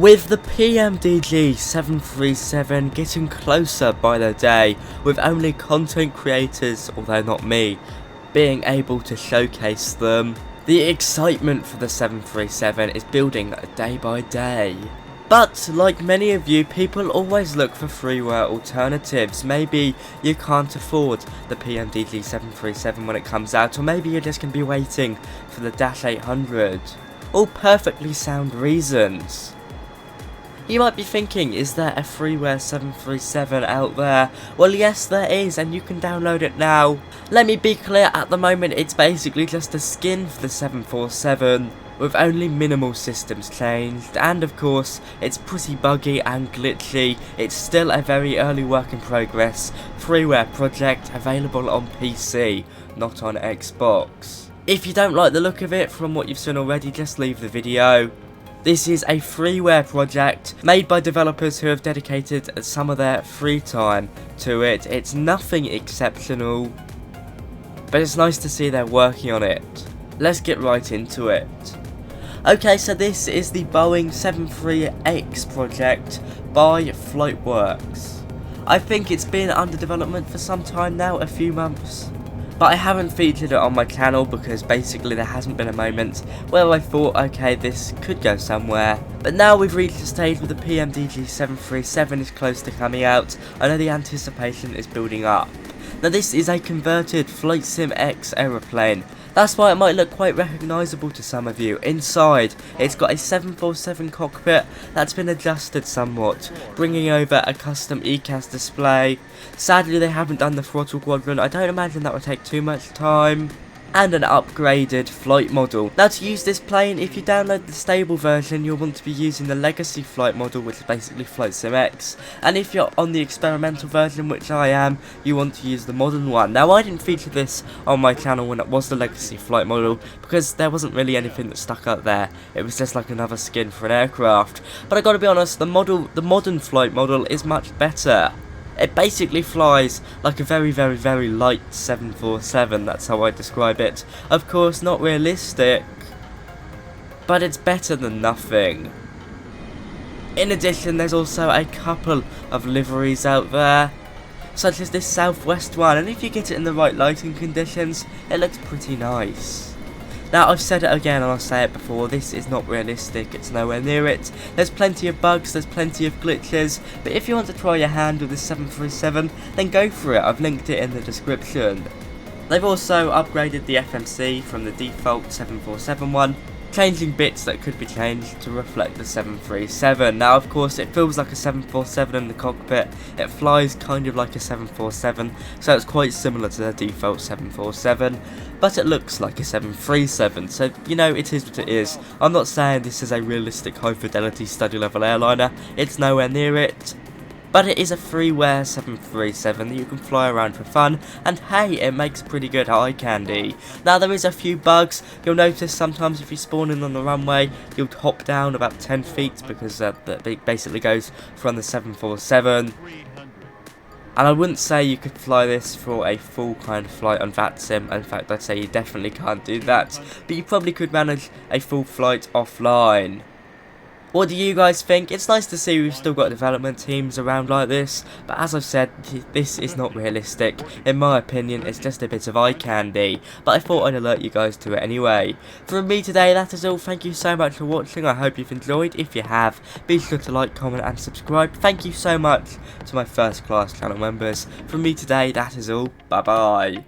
With the PMDG 737 getting closer by the day, with only content creators, although not me, being able to showcase them, the excitement for the 737 is building day by day. But, like many of you, people always look for freeware alternatives. Maybe you can't afford the PMDG 737 when it comes out, or maybe you're just going to be waiting for the Dash 800. All perfectly sound reasons. You might be thinking, is there a freeware 737 out there? Well, yes there is, and you can download it now. Let me be clear, at the moment it's basically just a skin for the 747, with only minimal systems changed, and of course, it's pretty buggy and glitchy. It's still a very early work in progress freeware project available on PC, not on Xbox. If you don't like the look of it from what you've seen already, just leave the video. This is a freeware project made by developers who have dedicated some of their free time to it. It's nothing exceptional, but it's nice to see they're working on it. Let's get right into it. Okay, so this is the Boeing 73X project by Flightworks. I think it's been under development for some time now, a few months. But I haven't featured it on my channel because basically there hasn't been a moment where I thought, okay, this could go somewhere. But now we've reached a stage where the PMDG 737 is close to coming out. I know the anticipation is building up. Now this is a converted Flight Sim X aeroplane. That's why it might look quite recognisable to some of you. Inside, it's got a 747 cockpit that's been adjusted somewhat, bringing over a custom ECAS display. Sadly, they haven't done the throttle quadrant. I don't imagine that would take too much time. And an upgraded flight model. Now, to use this plane, if you download the stable version, you'll want to be using the legacy flight model, which is basically Flight Sim X. And if you're on the experimental version, which I am, you want to use the modern one. Now, I didn't feature this on my channel when it was the legacy flight model, because there wasn't really anything that stuck out there. It was just like another skin for an aircraft. But I gotta be honest, the modern flight model is much better. It basically flies like a very light 747, that's how I describe it. Of course, not realistic, but it's better than nothing. In addition, there's also a couple of liveries out there, such as this Southwest one, and if you get it in the right lighting conditions, it looks pretty nice. Now, I've said it again and I'll say it before, this is not realistic, it's nowhere near it. There's plenty of bugs, there's plenty of glitches, but if you want to try your hand with this 737, then go for it, I've linked it in the description. They've also upgraded the FMC from the default 747 one, changing bits that could be changed to reflect the 737. Now, of course, it feels like a 747 in the cockpit, it flies kind of like a 747, so it's quite similar to the default 747, but it looks like a 737, so, you know, it is what it is. I'm not saying this is a realistic high-fidelity study-level airliner, it's nowhere near it. But it is a freeware 737 that you can fly around for fun, and hey, it makes pretty good eye candy. Now, there is a few bugs. You'll notice sometimes if you spawn in on the runway, you'll hop down about 10 feet because it basically goes from the 747. And I wouldn't say you could fly this for a full kind of flight on VATSIM. In fact, I'd say you definitely can't do that. But you probably could manage a full flight offline. What do you guys think? It's nice to see we've still got development teams around like this, but as I've said, this is not realistic. In my opinion, it's just a bit of eye candy, but I thought I'd alert you guys to it anyway. From me today, that is all. Thank you so much for watching. I hope you've enjoyed. If you have, be sure to like, comment and subscribe. Thank you so much to my first class channel members. From me today, that is all. Bye bye.